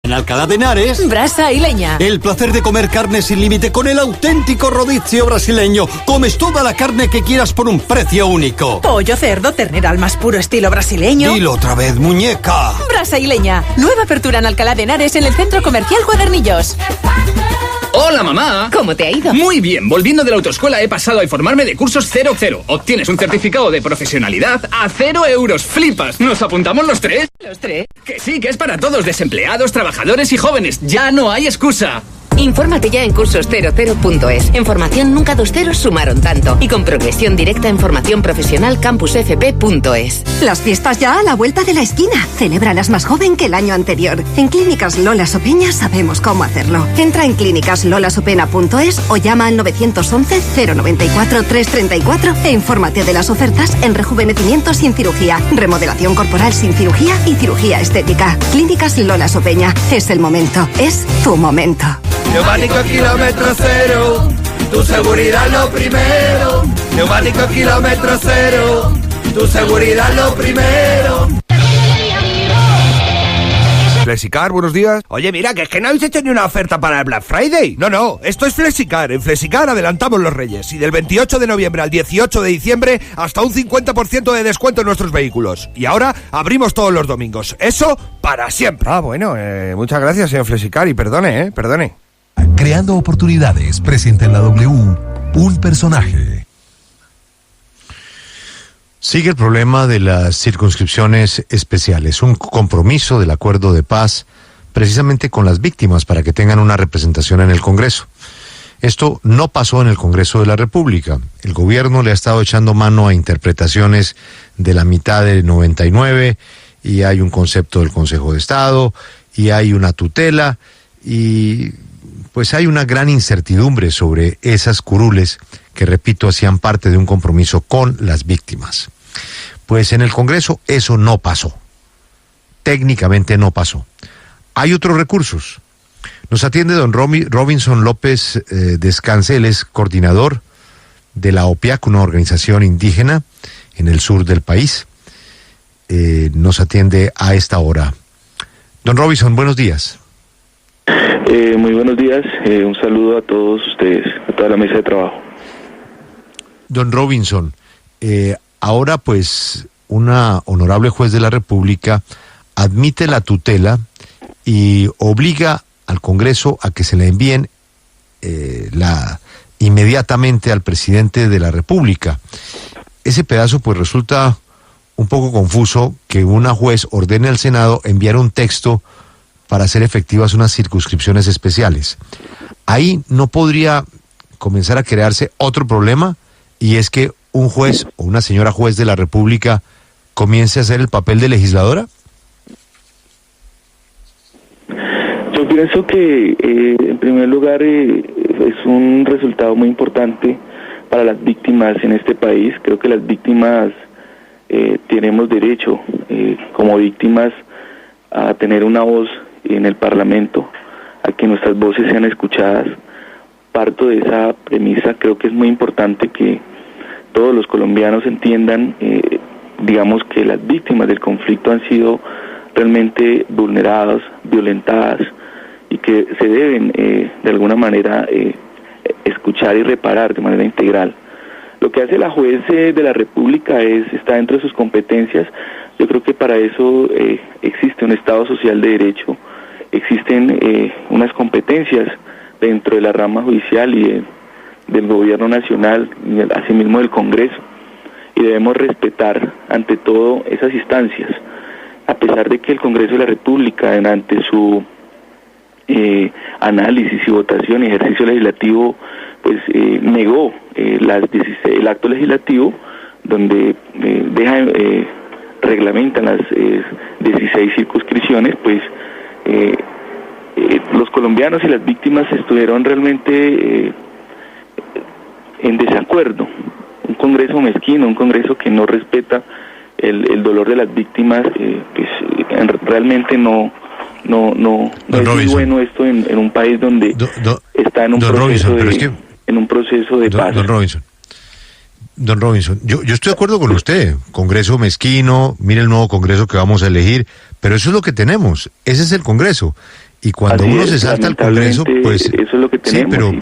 En Alcalá de Henares, Brasa y Leña. el placer de comer carne sin límite con el auténtico rodizio brasileño. Comes toda la carne que quieras por un precio único. Pollo, cerdo, ternera al más puro estilo brasileño. Dilo otra vez, muñeca. Brasa y Leña. Nueva apertura en Alcalá de Henares en el Centro Comercial Cuadernillos. ¡Hola, mamá! ¿Cómo te ha ido? Muy bien, volviendo de la autoescuela he pasado a informarme de cursos 00. Obtienes un certificado de profesionalidad a 0 euros. ¡Flipas! ¿Nos apuntamos los tres? ¿Los tres? Que sí, que es para todos, desempleados, trabajadores y jóvenes. ¡Ya no hay excusa! Infórmate ya en cursos00.es. En formación nunca 2 ceros sumaron tanto. Y con progresión directa en formación profesional campusfp.es. Las fiestas ya a la vuelta de la esquina. Celébralas más joven que el año anterior. En Clínicas Lola Sopeña sabemos cómo hacerlo. Entra en clínicaslolasopena.es o llama al 911-094-334 e infórmate de las ofertas en rejuvenecimiento sin cirugía, remodelación corporal sin cirugía y cirugía estética. Clínicas Lola Sopeña. Es el momento. Es tu momento. Neumático kilómetro cero, tu seguridad lo primero. Neumático kilómetro cero, tu seguridad lo primero. Flexicar, buenos días. Oye, mira, que es que no habéis hecho ni una oferta para el Black Friday. No, esto es Flexicar. En Flexicar adelantamos los Reyes. Y del 28 de noviembre al 18 de diciembre, hasta un 50% de descuento en nuestros vehículos. Y ahora abrimos todos los domingos. Eso para siempre. Bueno, muchas gracias, señor Flexicar. Y perdone. Creando oportunidades, presenta en la W un personaje. Sigue el problema de las circunscripciones especiales, un compromiso del acuerdo de paz precisamente con las víctimas para que tengan una representación en el Congreso. Esto no pasó en el Congreso de la República. El gobierno le ha estado echando mano a interpretaciones de la mitad del 99 y hay un concepto del Consejo de Estado y hay una tutela y pues hay una gran incertidumbre sobre esas curules que, repito, hacían parte de un compromiso con las víctimas. Pues en el Congreso eso no pasó. Técnicamente no pasó. Hay otros recursos. Nos atiende don Robinson López Descance, él es coordinador de la OPIAC, una organización indígena en el sur del país. Nos atiende a esta hora. Don Robinson, buenos días. Muy buenos días, un saludo a todos ustedes, a toda la mesa de trabajo. Don Robinson, ahora pues una honorable juez de la República admite la tutela y obliga al Congreso a que se le envíen inmediatamente al presidente de la República. Ese pedazo pues resulta un poco confuso, que una juez ordene al Senado enviar un texto para hacer efectivas unas circunscripciones especiales. Ahí no podría comenzar a crearse otro problema, y es que un juez o una señora juez de la República comience a hacer el papel de legisladora. Yo pienso que en primer lugar es un resultado muy importante para las víctimas en este país. Creo que las víctimas tenemos derecho como víctimas a tener una voz en el Parlamento, a que nuestras voces sean escuchadas. Parto de esa premisa. Creo que es muy importante que todos los colombianos entiendan, digamos, que las víctimas del conflicto han sido realmente vulneradas, violentadas, y que se deben de alguna manera escuchar y reparar de manera integral. Lo que hace la juez de la República está dentro de sus competencias. Yo creo que para eso existe un Estado social de derecho, existen unas competencias dentro de la rama judicial y del gobierno nacional y asimismo del Congreso, y debemos respetar ante todo esas instancias, a pesar de que el Congreso de la República, ante su análisis y votación y ejercicio legislativo, pues negó el acto legislativo donde reglamentan las 16 circunscripciones, pues los colombianos y las víctimas estuvieron realmente en desacuerdo. Un Congreso mezquino, un Congreso que no respeta el dolor de las víctimas, pues realmente no es muy bueno esto en un país donde está en un proceso de paz. Don Robinson, yo estoy de acuerdo con usted. Congreso mezquino, mire el nuevo Congreso que vamos a elegir, pero eso es lo que tenemos, ese es el Congreso. Y cuando Así uno es, se salta al Congreso, pues eso es lo que tenemos. Sí,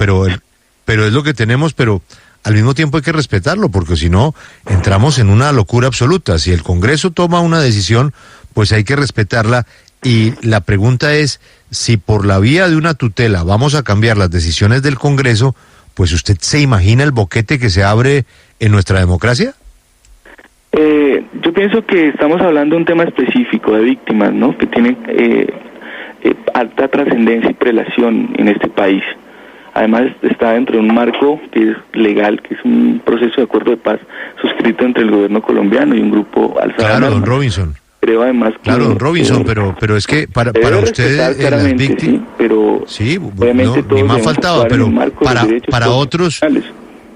pero es lo que tenemos, pero al mismo tiempo hay que respetarlo, porque si no, entramos en una locura absoluta. Si el Congreso toma una decisión, pues hay que respetarla. Y la pregunta es, si por la vía de una tutela vamos a cambiar las decisiones del Congreso, pues ¿usted se imagina el boquete que se abre en nuestra democracia? Yo pienso que estamos hablando de un tema específico de víctimas, ¿no? Que tienen alta trascendencia y prelación en este país. Además está dentro de un marco que es legal, que es un proceso de acuerdo de paz suscrito entre el gobierno colombiano y un grupo alzado. Claro, don Robinson. Creo además que... Claro, don Robinson, pero es que para usted las víctimas... Sí, pero sí, obviamente no, ni más faltaba, pero para otros...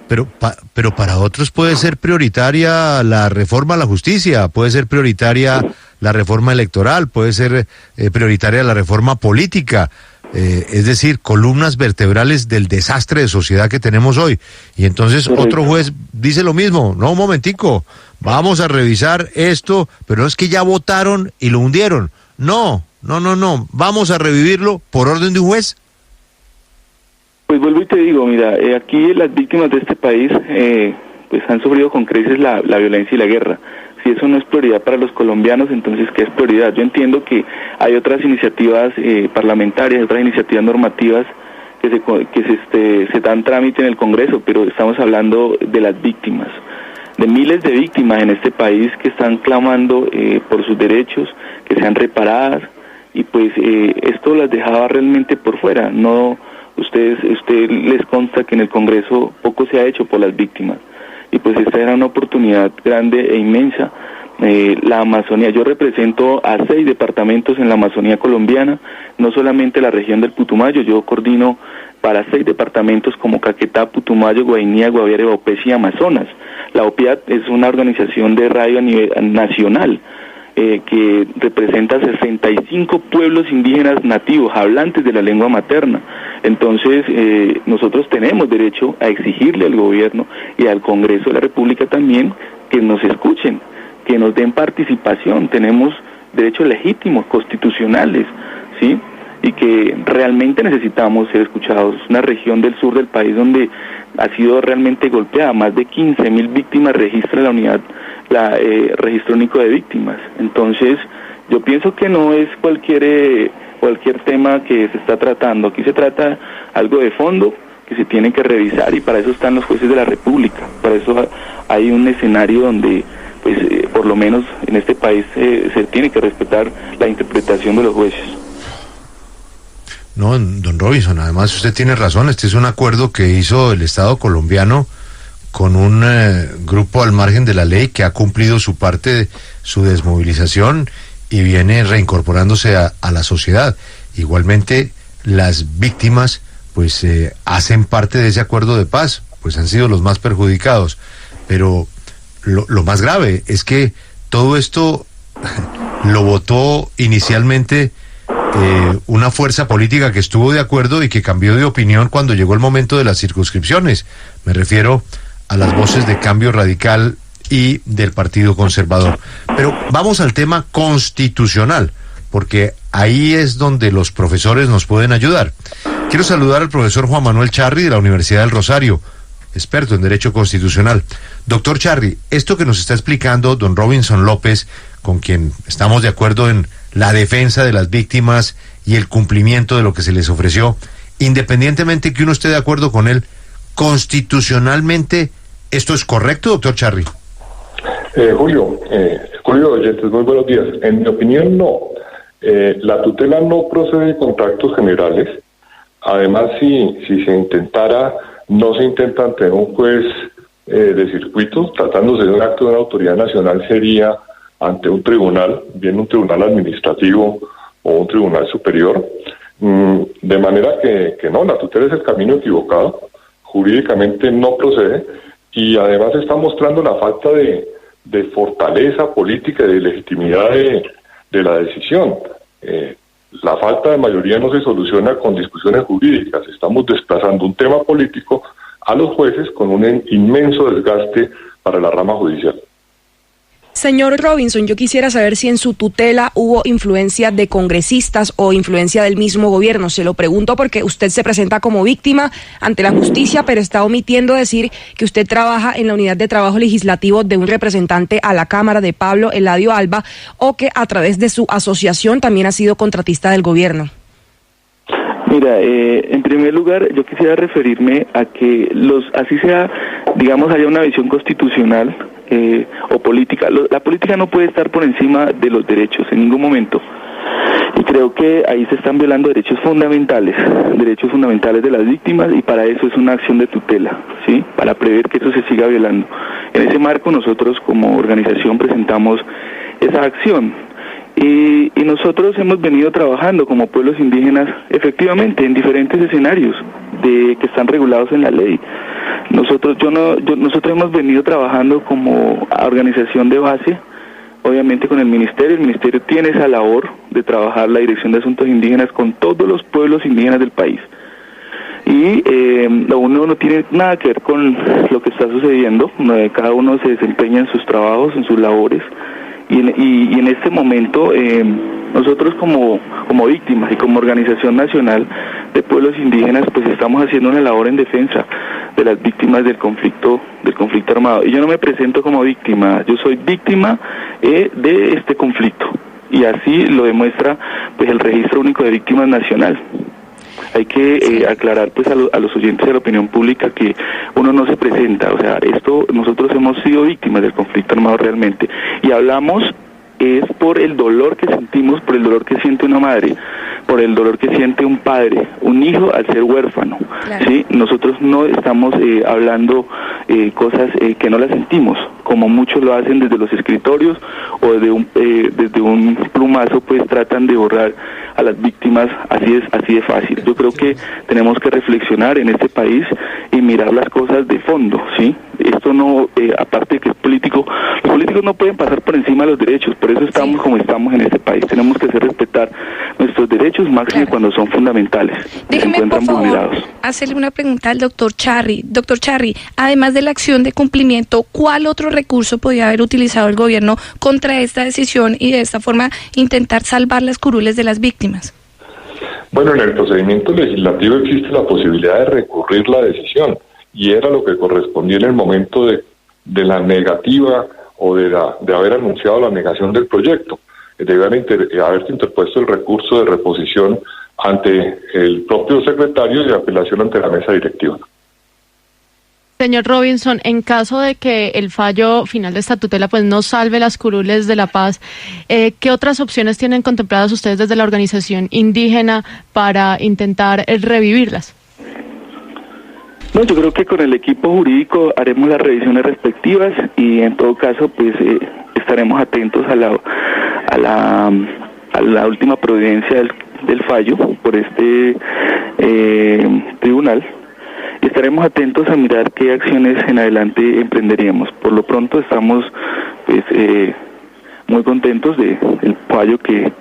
Pero para otros puede ser prioritaria la reforma a la justicia, puede ser prioritaria la reforma electoral, puede ser prioritaria la reforma política, es decir, columnas vertebrales del desastre de sociedad que tenemos hoy. Y entonces otro juez dice lo mismo, no, un momentico, vamos a revisar esto, pero no es que ya votaron y lo hundieron. No, vamos a revivirlo por orden de un juez. Pues vuelvo y te digo, mira, aquí las víctimas de este país pues han sufrido con creces la violencia y la guerra. Si eso no es prioridad para los colombianos, entonces ¿qué es prioridad? Yo entiendo que hay otras iniciativas parlamentarias, otras iniciativas normativas que se dan trámite en el Congreso, pero estamos hablando de las víctimas, de miles de víctimas en este país que están clamando por sus derechos, que sean reparadas, y pues esto las dejaba realmente por fuera. No, usted les consta que en el Congreso poco se ha hecho por las víctimas, y pues esta era una oportunidad grande e inmensa. La Amazonía, yo represento a 6 departamentos en la Amazonía colombiana, no solamente la región del Putumayo, yo coordino para 6 departamentos como Caquetá, Putumayo, Guainía, Guaviare, Vaupés y Amazonas. La OPIAT es una organización de radio a nivel nacional, que representa 65 pueblos indígenas nativos, hablantes de la lengua materna. Entonces, nosotros tenemos derecho a exigirle al gobierno y al Congreso de la República también que nos escuchen, que nos den participación. Tenemos derechos legítimos, constitucionales, ¿sí? Y que realmente necesitamos ser escuchados. Una región del sur del país donde ha sido realmente golpeada, más de 15.000 víctimas registra la unidad, registro único de víctimas. Entonces, yo pienso que no es cualquier tema que se está tratando. Aquí se trata algo de fondo que se tiene que revisar, y para eso están los jueces de la República. Para eso hay un escenario donde, pues, por lo menos en este país se tiene que respetar la interpretación de los jueces. No, don Robinson, además usted tiene razón, este es un acuerdo que hizo el Estado colombiano con un grupo al margen de la ley que ha cumplido su parte de su desmovilización y viene reincorporándose a la sociedad. Igualmente, las víctimas pues hacen parte de ese acuerdo de paz, pues han sido los más perjudicados. Pero lo más grave es que todo esto lo votó inicialmente una fuerza política que estuvo de acuerdo y que cambió de opinión cuando llegó el momento de las circunscripciones. Me refiero a las voces de Cambio Radical y del Partido Conservador. Pero vamos al tema constitucional, porque ahí es donde los profesores nos pueden ayudar. Quiero saludar al profesor Juan Manuel Charri de la Universidad del Rosario, experto en Derecho Constitucional. Doctor Charri, esto que nos está explicando don Robinson López, con quien estamos de acuerdo en la defensa de las víctimas y el cumplimiento de lo que se les ofreció, independientemente que uno esté de acuerdo con él, constitucionalmente, ¿esto es correcto, doctor Charri? Julio, oyentes, muy buenos días. En mi opinión, no. La tutela no procede de contratos generales. Además, si se intentara, no se intenta ante un juez de circuito. Tratándose de un acto de una autoridad nacional, sería ante un tribunal, bien un tribunal administrativo o un tribunal superior. De manera que no, la tutela es el camino equivocado. Jurídicamente no procede, y además está mostrando la falta de fortaleza política y de legitimidad de la decisión. La falta de mayoría no se soluciona con discusiones jurídicas. Estamos desplazando un tema político a los jueces con un inmenso desgaste para la rama judicial. Señor Robinson, yo quisiera saber si en su tutela hubo influencia de congresistas o influencia del mismo gobierno. Se lo pregunto porque usted se presenta como víctima ante la justicia, pero está omitiendo decir que usted trabaja en la unidad de trabajo legislativo de un representante a la Cámara de Pablo Eladio Alba, o que a través de su asociación también ha sido contratista del gobierno. Mira, en primer lugar, yo quisiera referirme a que así sea, digamos, haya una visión constitucional o política. La política no puede estar por encima de los derechos en ningún momento. Y creo que ahí se están violando derechos fundamentales de las víctimas, y para eso es una acción de tutela, ¿sí? Para prever que eso se siga violando. En ese marco nosotros como organización presentamos esa acción. Y nosotros hemos venido trabajando como pueblos indígenas efectivamente en diferentes escenarios que están regulados en la ley. Nosotros hemos venido trabajando como organización de base, obviamente con el ministerio tiene esa labor de trabajar la Dirección de Asuntos Indígenas con todos los pueblos indígenas del país. Y uno no tiene nada que ver con lo que está sucediendo, cada uno se desempeña en sus trabajos, en sus labores. Y en este momento nosotros como víctimas y como Organización Nacional de Pueblos Indígenas pues estamos haciendo una labor en defensa de las víctimas del conflicto armado. Y yo no me presento como víctima, yo soy víctima de este conflicto, y así lo demuestra pues el Registro Único de Víctimas Nacional. Hay que aclarar pues a los oyentes de la opinión pública que uno no se presenta, o sea, nosotros hemos sido víctimas del conflicto armado realmente, y hablamos es por el dolor que sentimos, por el dolor que siente una madre, por el dolor que siente un padre, un hijo al ser huérfano, claro. ¿Sí? Nosotros no estamos hablando cosas que no las sentimos, como muchos lo hacen desde los escritorios o desde un plumazo, pues tratan de borrar a las víctimas así de fácil. Yo creo que tenemos que reflexionar en este país y mirar las cosas de fondo, ¿sí? Esto no, aparte de que es político, los políticos no pueden pasar por encima de los derechos, por eso estamos como estamos en este país. Tenemos que hacer respetar nuestros derechos, máximo cuando son fundamentales. Déjeme, se encuentran vulnerados. Hacerle una pregunta al doctor Charri. Doctor Charri, además de la acción de cumplimiento, ¿cuál otro recurso podría haber utilizado el gobierno contra esta decisión y de esta forma intentar salvar las curules de las víctimas? Bueno, en el procedimiento legislativo existe la posibilidad de recurrir la decisión, y era lo que correspondía en el momento de la negativa o de haber anunciado la negación del proyecto. Debe haberse interpuesto el recurso de reposición ante el propio secretario de apelación ante la mesa directiva. Señor Robinson, en caso de que el fallo final de esta tutela pues no salve las curules de la paz, ¿qué otras opciones tienen contempladas ustedes desde la organización indígena para intentar revivirlas? No, yo creo que con el equipo jurídico haremos las revisiones respectivas, y en todo caso pues estaremos atentos a la última providencia del fallo por este tribunal, y estaremos atentos a mirar qué acciones en adelante emprenderíamos. Por lo pronto estamos pues muy contentos del fallo que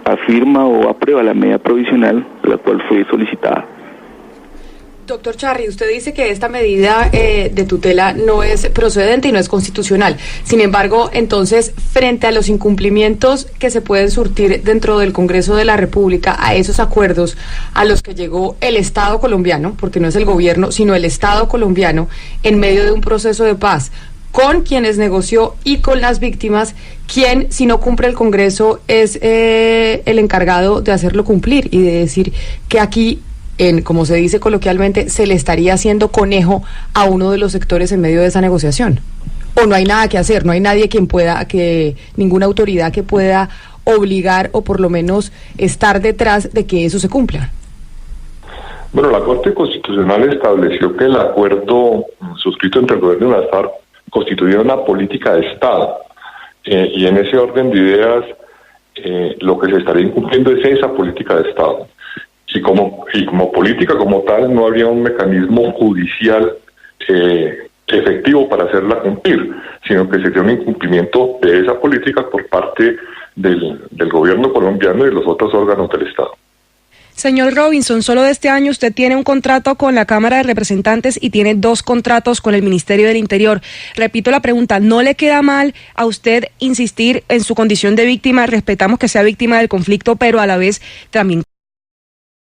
afirma o aprueba la medida provisional, la cual fue solicitada. Doctor Charri, usted dice que esta medida de tutela no es procedente y no es constitucional. Sin embargo, entonces, frente a los incumplimientos que se pueden surtir dentro del Congreso de la República, a esos acuerdos a los que llegó el Estado colombiano, porque no es el gobierno, sino el Estado colombiano, en medio de un proceso de paz, con quienes negoció y con las víctimas, quien, si no cumple el Congreso, es el encargado de hacerlo cumplir y de decir que aquí, como se dice coloquialmente, se le estaría haciendo conejo a uno de los sectores en medio de esa negociación. O no hay nada que hacer, no hay nadie ninguna autoridad que pueda obligar o por lo menos estar detrás de que eso se cumpla. Bueno, la Corte Constitucional estableció que el acuerdo suscrito entre el gobierno y la FARC constituía una política de Estado, y en ese orden de ideas lo que se estaría incumpliendo es esa política de Estado. Y como política como tal no habría un mecanismo judicial efectivo para hacerla cumplir, sino que sería un incumplimiento de esa política por parte del gobierno colombiano y de los otros órganos del Estado. Señor Robinson, solo de este año usted tiene un contrato con la Cámara de Representantes y tiene 2 contratos con el Ministerio del Interior. Repito la pregunta, ¿no le queda mal a usted insistir en su condición de víctima? Respetamos que sea víctima del conflicto, pero a la vez también